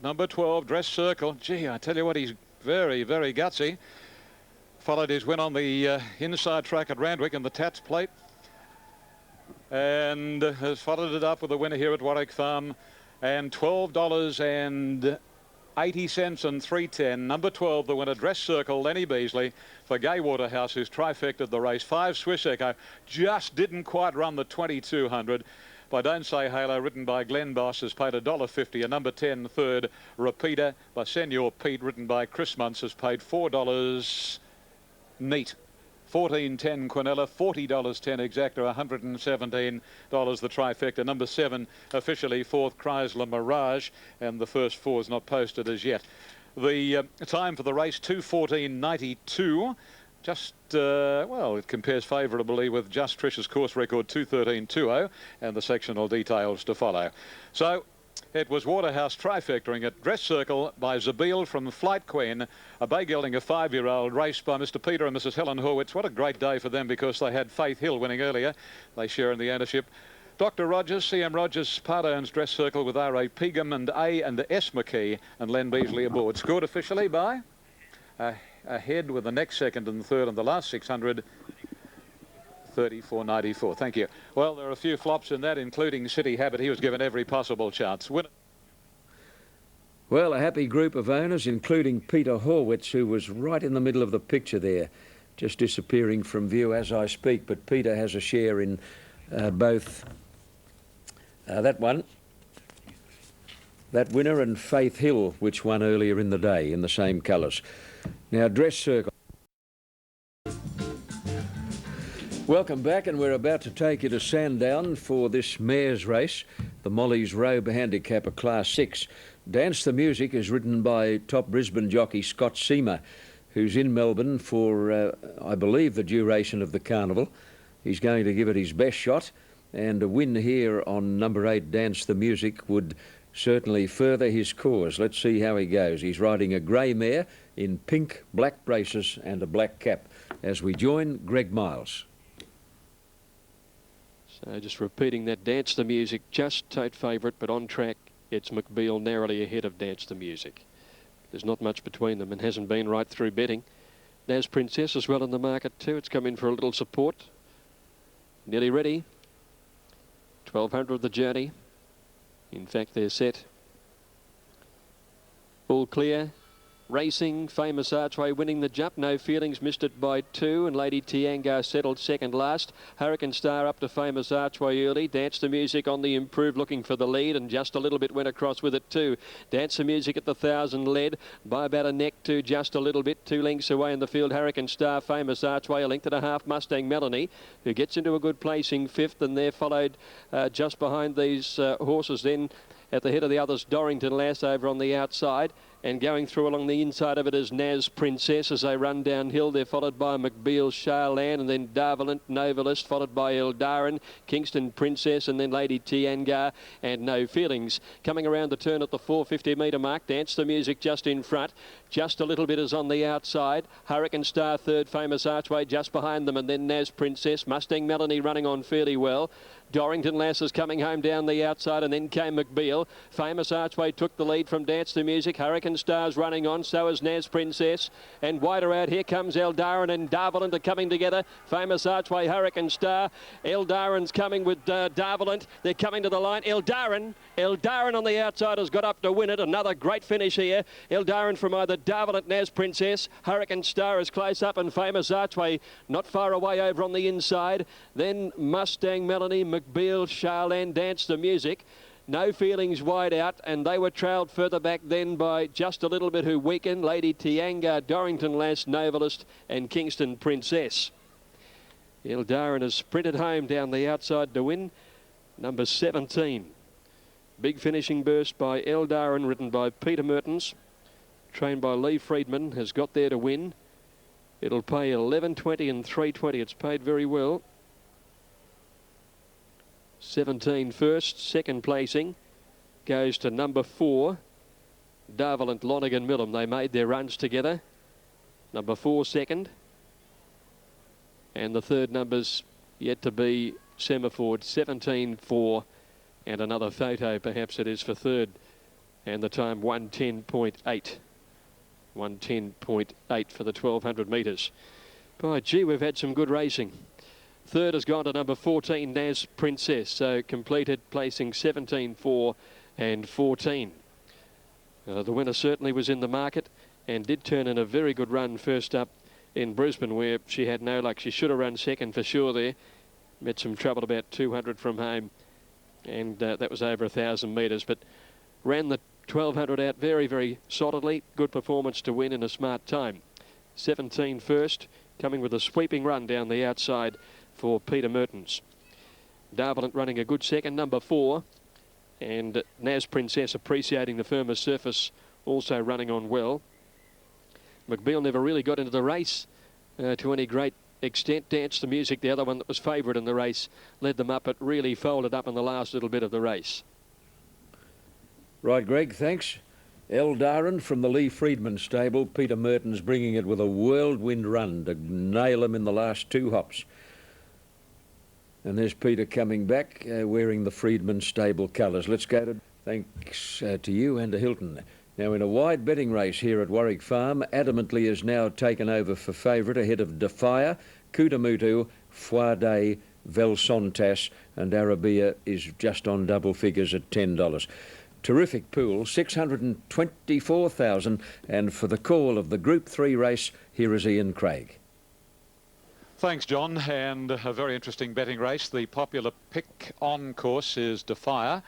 number 12, Dress Circle. Gee, I tell you what, he's very, very gutsy. Followed his win on the inside track at Randwick in the Tats Plate. And has followed it up with a winner here at Warwick Farm. And $12.80 and 3.10. Number 12, the winner, Dress Circle, Lenny Beasley for Gay Waterhouse, who's trifected the race. 5, Swiss Echo, just didn't quite run the 2200. By Don't Say Halo, written by Glenn Boss, has paid $1.50. And number 10, third, Repeater by Senor Pete, written by Chris Muntz, has paid $4 neat. 14.10 Quinella, $40.10 Exacta, $117 the trifecta. Number 7 officially fourth, Chrysler Mirage, and the first 4 is not posted as yet. The time for the race, 2:14.92. Just well, it compares favourably with Just Trish's course record 2:13.20, and the sectional details to follow. So it was Waterhouse trifectoring at Dress Circle by Zabeel from Flight Queen, a bay gelding, a 5-year-old, raced by Mr. Peter and Mrs. Helen Horwitz. What a great day for them, because they had Faith Hill winning earlier. They share in the ownership. Dr. Rogers, CM Rogers, part owns Dress Circle with R.A. Pegum and A and S. McKee and Len Beasley aboard. Scored officially by ahead with the next second and third and the last 600. 34.94. Thank you. Well, there are a few flops in that, including City Habit. He was given every possible chance. Well, a happy group of owners, including Peter Horwitz, who was right in the middle of the picture there, just disappearing from view as I speak. But Peter has a share in both that one, that winner, and Faith Hill, which won earlier in the day in the same colours. Now, Dress Circle. Welcome back, and we're about to take you to Sandown for this mares race, the Molly's Robe Handicapper Class 6. Dance the Music is ridden by top Brisbane jockey Scott Seamer, who's in Melbourne for, I believe, the duration of the carnival. He's going to give it his best shot, and a win here on number 8, Dance the Music, would certainly further his cause. Let's see how he goes. He's riding a grey mare in pink, black braces and a black cap as we join Greg Miles. So just repeating that, Dance the Music, just tote favourite, but on track, it's McBeal narrowly ahead of Dance the Music. There's not much between them and hasn't been right through betting. Naz Princess as well in the market too. It's come in for a little support. Nearly ready. 1200 the journey. In fact, they're set. All clear. Racing, Famous Archway winning the jump. No Feelings missed it by 2, and Lady Tiangar settled second last. Hurricane Star up to Famous Archway early. Dance the Music on the improve, looking for the lead, and just a little bit went across with it too. Dance the Music at the 1,000 led by about a neck to just a little bit. 2 lengths away in the field, Hurricane Star, Famous Archway, a length and a half, Mustang Melanie, who gets into a good placing 5th, and they're followed just behind these horses then. At the head of the others, Dorrington Lass over on the outside, and going through along the inside of it is Naz Princess as they run downhill. They're followed by McBeal, Charlan, and then Darvalent, Novelist, followed by Eldarin, Kingston Princess, and then Lady Tiangar and No Feelings. Coming around the turn at the 450 metre mark, Dance the Music just in front. Just a little bit is on the outside. Hurricane Star third, Famous Archway just behind them, and then Naz Princess. Mustang Melanie running on fairly well. Dorrington Lass is coming home down the outside, and then came McBeal. Famous Archway took the lead from Dance the Music. Hurricane Star's running on, so is Naz Princess. And wider out, here comes Eldarin and Darvalent are coming together. Famous Archway, Hurricane Star. Eldarin's coming with Darvalent. They're coming to the line. Eldarin on the outside has got up to win it. Another great finish here. Eldarin from either Darvalent, Naz Princess. Hurricane Star is close up, and Famous Archway not far away over on the inside. Then Mustang Melanie, McBeal, Charlan, Dance the Music. No Feelings wide out, and they were trailed further back then by just a little bit who weakened. Lady Tiangar, Dorrington Lass, Novelist, and Kingston Princess. Eldarin has sprinted home down the outside to win. Number 17. Big finishing burst by Eldarin, ridden by Peter Mertens. Trained by Lee Friedman, has got there to win. It'll pay 11.20 and 3.20. It's paid very well. 17 first, second placing goes to number 4, Darvalent, Lonergan, Millam. They made their runs together. Number 4 second, and the third number's yet to be Semaphore. 17 4, and another photo perhaps it is for third. and the time 1:10.8. 1:10.8 for the 1200 metres. By gee, we've had some good racing. Third has gone to number 14, Naz Princess, so completed placing 17, 4 and 14. The winner certainly was in the market and did turn in a very good run first up in Brisbane, where she had no luck. She should have run second for sure there. Met some trouble about 200 from home, and that was over 1,000 metres, but ran the 1200 out very, very solidly. Good performance to win in a smart time. 17 first, coming with a sweeping run down the outside for Peter Mertens. Darvalant running a good second, number 4, and Naz Princess appreciating the firmer surface, also running on well. McBeal never really got into the race to any great extent. Danced the Music, the other one that was favourite in the race, led them up, but really folded up in the last little bit of the race. Right, Greg, thanks. Eldarin from the Lee Friedman stable. Peter Mertens bringing it with a whirlwind run to nail him in the last 2 hops. And there's Peter coming back, wearing the Friedman stable colours. Let's go to thanks to you and to Hilton. Now, in a wide betting race here at Warwick Farm, Adamantly is now taken over for favourite ahead of Defier, Kutamutu, Fuade, Velsontas, and Arabia is just on double figures at $10. Terrific pool, 624,000, and for the call of the Group 3 race, here is Ian Craig. Thanks, John, and a very interesting betting race. The popular pick on course is Defier,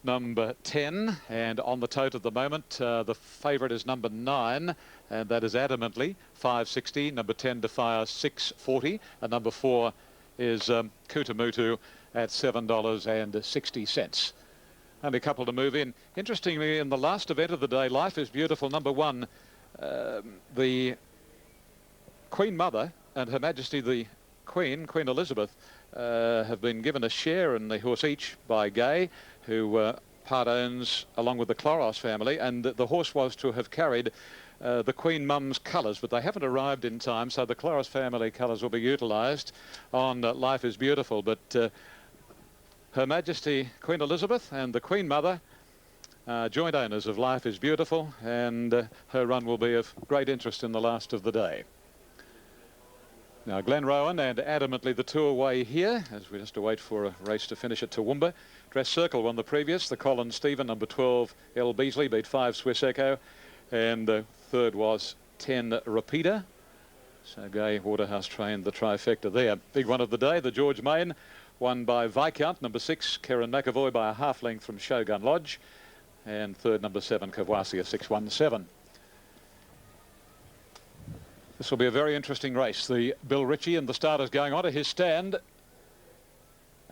number 10, and on the tote at the moment, the favourite is number 9, and that is Adamantly, 560. Number 10, Defier, 640, and number 4 is Kutamutu at $7.60. And a couple to move in. Interestingly, in the last event of the day, Life is Beautiful, number 1, the Queen Mother and Her Majesty the Queen Elizabeth, have been given a share in the horse each by Gay, who part owns along with the Chloros family, and the horse was to have carried the Queen Mum's colours, but they haven't arrived in time, so the Chloros family colours will be utilised on Life is Beautiful. But Her Majesty Queen Elizabeth and the Queen Mother are joint owners of Life is Beautiful, and her run will be of great interest in the last of the day. Now, Glenrowan and Adamantly the two away here, as we just await for a race to finish at Toowoomba. Dress Circle won the previous. The Colin Stephen, number 12, L. Beasley, beat 5 Swiss Echo. And third was 10 Repeater. So Gay Waterhouse trained the trifecta there. Big one of the day, the George Main, won by Viscount, number 6, Karen McAvoy by a half length from Shogun Lodge. And third, number 7, Kawasi, 617. This will be a very interesting race. The Bill Ritchie and the starters going on to his stand.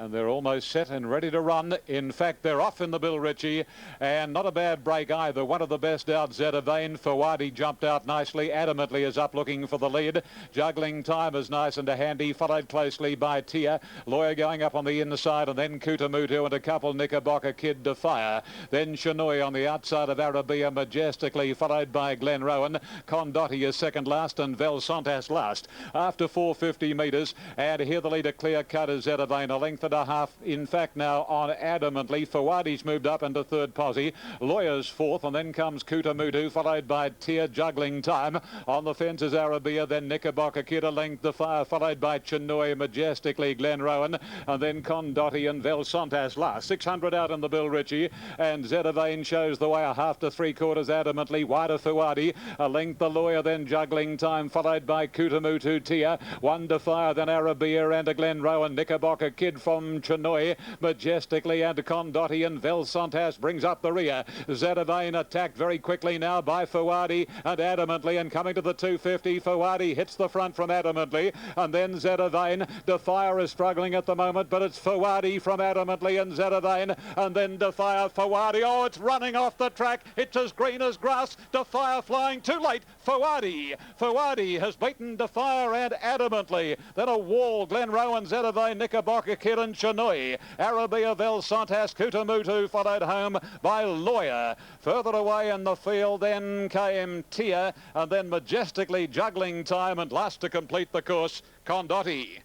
And they're almost set and ready to run. In fact, they're off in the Bill Ritchie, and not a bad break either. One of the best out, Zedavane. Fawadi jumped out nicely. Adamantly is up looking for the lead. Juggling Time is nice and handy, followed closely by Tia. Lawyer going up on the inside, and then Kutamutu and a couple Knickerbocker Kid Defier. Then Shanui on the outside of Arabia majestically, followed by Glenrowan. Condotti is second last, and Velsontas last. After 450 metres, and here the leader clear cut is Zedavane, a length and a half, in fact, now on Adamantly. Fawadi's moved up into third posse. Lawyer's fourth, and then comes Kutamutu, followed by Tia. Juggling Time. On the fence is Arabia, then Knickerbocker Kid, a length Defier, followed by Chinoi majestically, Glenrowan, and then Condotti and Velsontas last. 600 out in the Bill Ritchie, and Zedavane shows the way, a half to 3/4 Adamantly, wider Fawadi, a length the Lawyer, then Juggling Time, followed by Kutamutu, Tia, one Defier, then Arabia and a Glenrowan. Knickerbocker Kid from Chinoy majestically, and Condotti and Velsontas brings up the rear. Zedavane attacked very quickly now by Fawadi and Adamantly, and coming to the 250, Fawadi hits the front from Adamantly, and then Zedavane. Defier is struggling at the moment, but it's Fawadi from Adamantly and Zedavane, and then Defier, Fawadi. Oh, it's running off the track. It's as green as grass. Defier flying too late. Fawadi has beaten Defier and Adamantly. Then a wall, Glenrowan, Zedavane, Knickerbocker Kid and Chinoy. Arabia, Velsontas, Kutamutu, followed home by Lawyer. Further away in the field then came Tia, and then majestically Juggling Time, and last to complete the course, Condotti.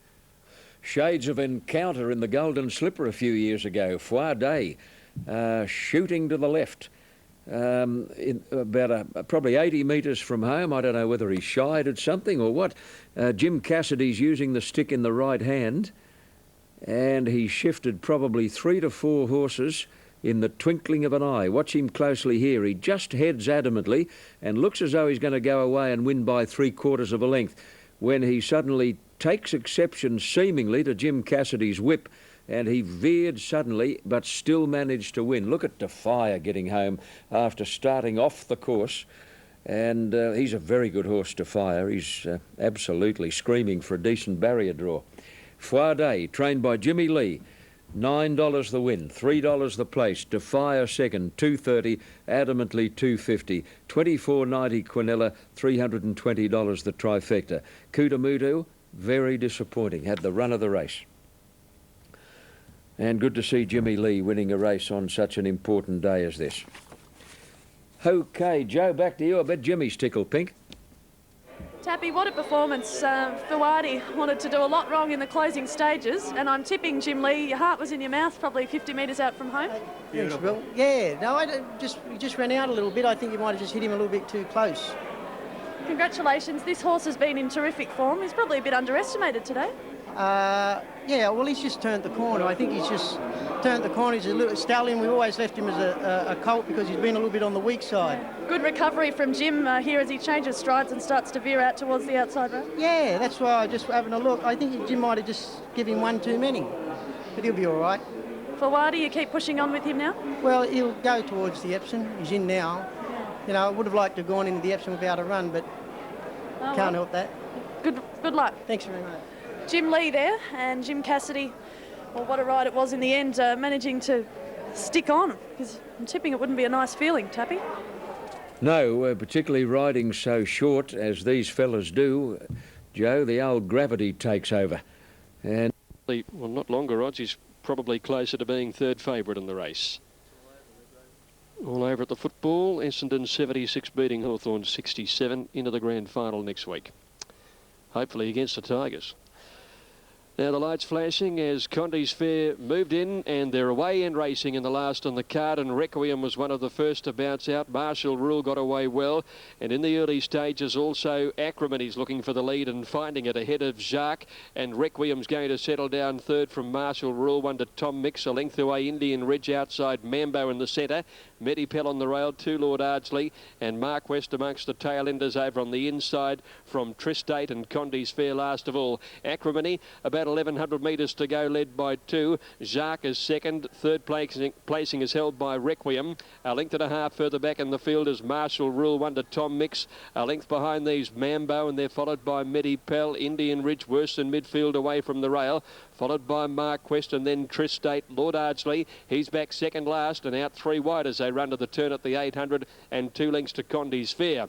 Shades of Encounter in the Golden Slipper a few years ago. Fuade shooting to the left. in about probably 80 metres from home. I don't know whether he shied at something or what. Jim Cassidy's using the stick in the right hand, and he shifted probably 3 to 4 horses in the twinkling of an eye. Watch him closely here. He just heads adamantly and looks as though he's going to go away and win by 3/4 of a length, when he suddenly takes exception seemingly to Jim Cassidy's whip, and he veered suddenly but still managed to win. Look at Defier getting home after starting off the course, and he's a very good horse, Defier. He's absolutely screaming for a decent barrier draw. Foire, trained by Jimmy Lee, $9 the win, $3 the place. Defier second, $2.30. Adamantly $2.50. $24.90 Quinella, $320 the trifecta. Kutamutu, very disappointing. Had the run of the race. And good to see Jimmy Lee winning a race on such an important day as this. OK, Joe, back to you. I bet Jimmy's tickled pink. Tappy, what a performance. Fuadi wanted to do a lot wrong in the closing stages, and I'm tipping Jim Lee, your heart was in your mouth, probably 50 metres out from home. Thanks, Bill. Yeah, no, he just ran out a little bit. I think you might have just hit him a little bit too close. Congratulations, this horse has been in terrific form. He's probably a bit underestimated today. Yeah, well, he's just turned the corner. I think he's just turned the corner. He's a little stallion. We always left him as a colt because he's been a little bit on the weak side. Good recovery from Jim here as he changes strides and starts to veer out towards the outside road. Yeah, that's why I just having a look. I think Jim might have just given him one too many, but he'll be all right. Fuadi, you keep pushing on with him now? Well, he'll go towards the Epsom. He's in now. You know, I would have liked to have gone into the Epsom without a run, but can't help that. Good luck. Thanks very much. Jim Lee there, and Jim Cassidy, well, what a ride it was in the end, managing to stick on, because I'm tipping it wouldn't be a nice feeling, Tappy. No, particularly riding so short as these fellas do, Joe, the old gravity takes over. And well, not longer odds. He's probably closer to being third favourite in the race. All over at the football. Essendon 76 beating Hawthorn 67 into the grand final next week. Hopefully against the Tigers. Now the lights flashing as Condy's Fair moved in, and they're away and racing in the last on the card, and Requiem was one of the first to bounce out. Marshall Rule got away well, and in the early stages also Acrimony's looking for the lead and finding it ahead of Jacques, and Requiem's going to settle down third from Marshall Rule, one to Tom Mix, a length away Indian Ridge outside Mambo in the centre. Medipel on the rail, to Lord Ardsley, and Mark West amongst the tail enders over on the inside from Tristate and Condy's Fair last of all. Acrimony about 1,100 metres to go, led by 2. Jacques is second. Third placing is held by Requiem. A length and a half further back in the field is Marshall Rule, one to Tom Mix. A length behind these Mambo, and they're followed by Medipel. Indian Ridge worse than midfield away from the rail, followed by Mark Quest and then Tristate. Lord Ardsley, he's back second last and out 3 wide as they run to the turn at the 800 and 2 lengths to Condy's Fair.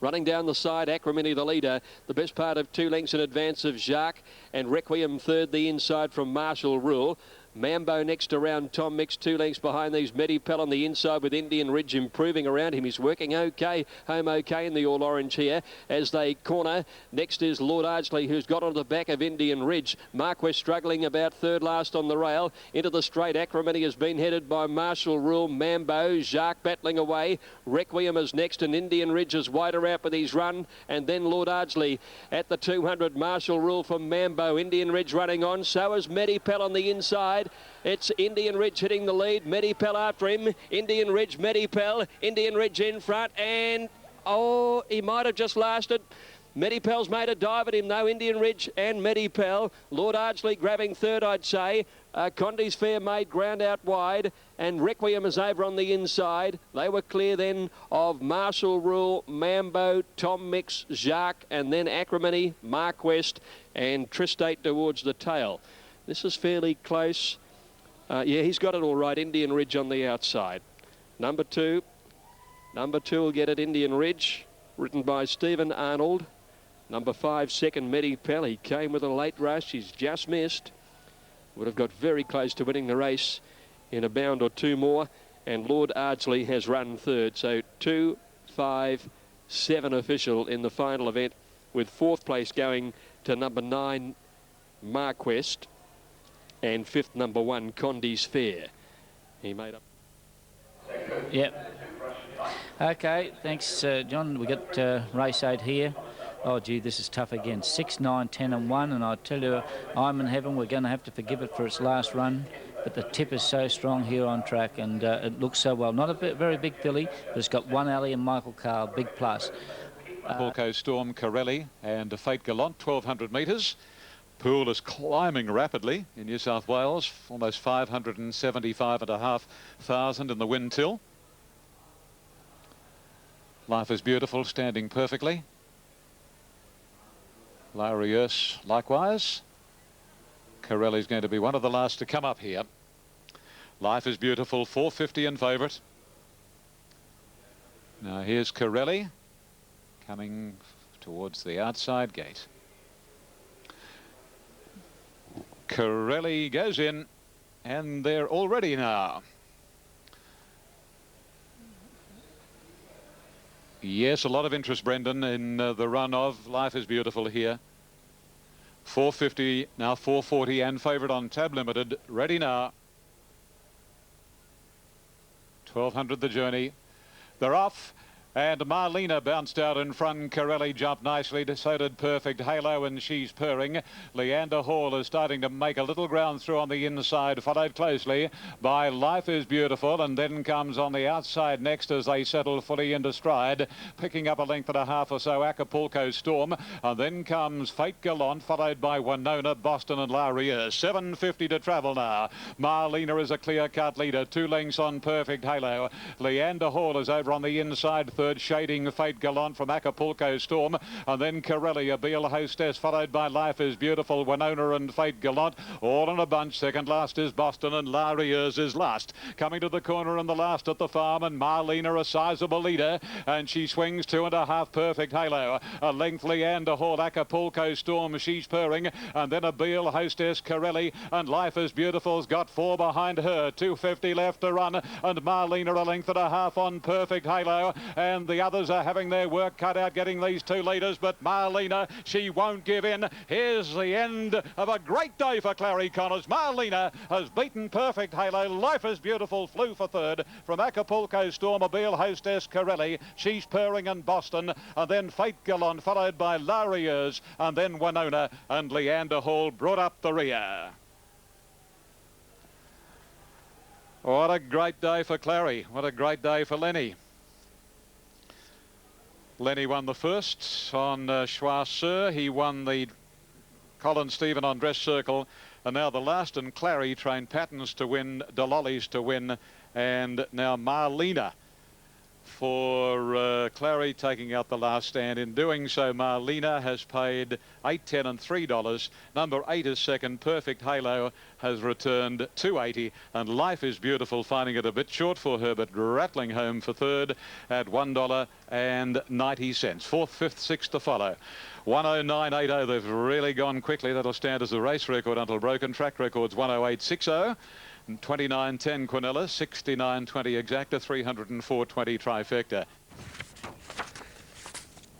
Running down the side, Acrimony the leader, the best part of 2 lengths in advance of Jacques, and Requiem third the inside from Marshall Rule. Mambo next around Tom Mix, 2 lengths behind these. Medipel on the inside with Indian Ridge improving around him. He's working okay, home okay in the all orange here as they corner. Next is Lord Ardsley, who's got on the back of Indian Ridge. Marquess struggling about third last on the rail. Into the straight, Acrimony has been headed by Marshall Rule. Mambo, Jacques battling away. Requiem is next, and Indian Ridge is wider out with his run. And then Lord Ardsley at the 200. Marshall Rule from Mambo. Indian Ridge running on. So is Medipel on the inside. It's Indian Ridge hitting the lead. Medipel after him. Indian Ridge, Medipel. Indian Ridge in front. And, oh, he might have just lasted. Medipel's made a dive at him, though. Indian Ridge and Medipel. Lord Ardsley grabbing third, I'd say. Condy's Fair made ground out wide, and Requiem is over on the inside. They were clear then of Marshall Rule, Mambo, Tom Mix, Jacques, and then Acrimony, Mark West, and Tristate towards the tail. This is fairly close. Yeah, he's got it all right. Indian Ridge on the outside. Number 2 will get it, Indian Ridge, written by Stephen Arnold. Number 5, second, Medipel. He came with a late rush. He's just missed. Would have got very close to winning the race in a bound or 2 more. And Lord Ardsley has run third. So 2, 5, 7 official in the final event, with 4th place going to number 9, Mark West, and 5th, number 1, Condy's Fair. He made up. Yep. Okay, thanks, John. We got race 8 here. Oh, gee, this is tough again. 6, 9, 10 and 1, and I tell you, I'm in heaven. We're going to have to forgive it for its last run, but the tip is so strong here on track, and it looks so well. Not a very big filly, but it's got one alley and Michael Carl, big plus. Pulco Storm, Corelli and Fate Gallant, 1,200 metres. Pool is climbing rapidly in New South Wales, almost 575,500 in the wind till. Life is Beautiful, standing perfectly. Larius likewise. Corelli's going to be one of the last to come up here. Life is Beautiful, 450 in favourite. Now here's Corelli coming towards the outside gate. Corelli goes in, and they're all ready now. Yes, a lot of interest, Brendan, in the run of Life is Beautiful here. 450, now 440, and favourite on Tab Limited. Ready now. 1,200 the journey. They're off. And Marlena bounced out in front. Corelli jumped nicely. So did Perfect Halo, and she's purring. Leander Hall is starting to make a little ground through on the inside, followed closely by Life is Beautiful, and then comes on the outside next as they settle fully into stride, picking up a length and a half or so, Acapulco Storm, and then comes Fate Gallant, followed by Winona, Boston and Laria. 750 to travel now. Marlena is a clear-cut leader, 2 lengths on Perfect Halo. Leander Hall is over on the inside, third, shading Fate Gallant from Acapulco Storm, and then Corelli, a Beale Hostess, followed by Life is Beautiful, Winona and Fate Gallant, all in a bunch. Second last is Boston, and Lariers is last. Coming to the corner and the last at the farm, and Marlena a sizable leader, and she swings 2.5 Perfect Halo. A length Leander Hall, Acapulco Storm, she's purring, and then a Beale Hostess, Corelli, and Life is Beautiful's got 4 behind her. 250 left to run, and Marlena a length and a half on Perfect Halo, and the others are having their work cut out getting these 2 leaders, but Marlena, she won't give in. Here's the end of a great day for Clary Connors. Marlena has beaten Perfect Halo. Life is Beautiful flew for third from Acapulco Storm, a Beale Hostess, Corelli, she's purring, and Boston, and then Fate Gallant, followed by Lariers, and then Winona, and Leander Hall brought up the rear. What a great day for Clary. What a great day for Lenny. Lenny won the first on Choiseul. He won the Colin Stephen on Dress Circle. And now the last, and Clary trained Patterns to win, Delollies to win, and now Marlena for Clary taking out the last stand. In doing so, Marlena has paid $8, $10 and $3. Number 8 is second. Perfect Halo has returned $2.80, and Life is Beautiful, finding it a bit short for her, but rattling home for third at $1.90. Fourth, fifth, sixth to follow. 109.80. They've really gone quickly. That'll stand as the race record until broken. Track records 108.60. 29.10 Quinella, 69.20 Exacta, 304.20 Trifecta.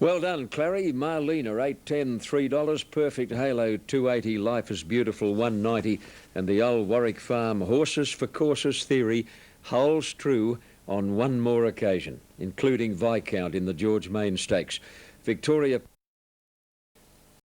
Well done, Clary. Marlena, $8, $10, $3. Perfect Halo, $2.80. Life is Beautiful, $1.90. And the old Warwick Farm Horses for Courses Theory holds true on one more occasion, including Viscount in the George Main Stakes. Victoria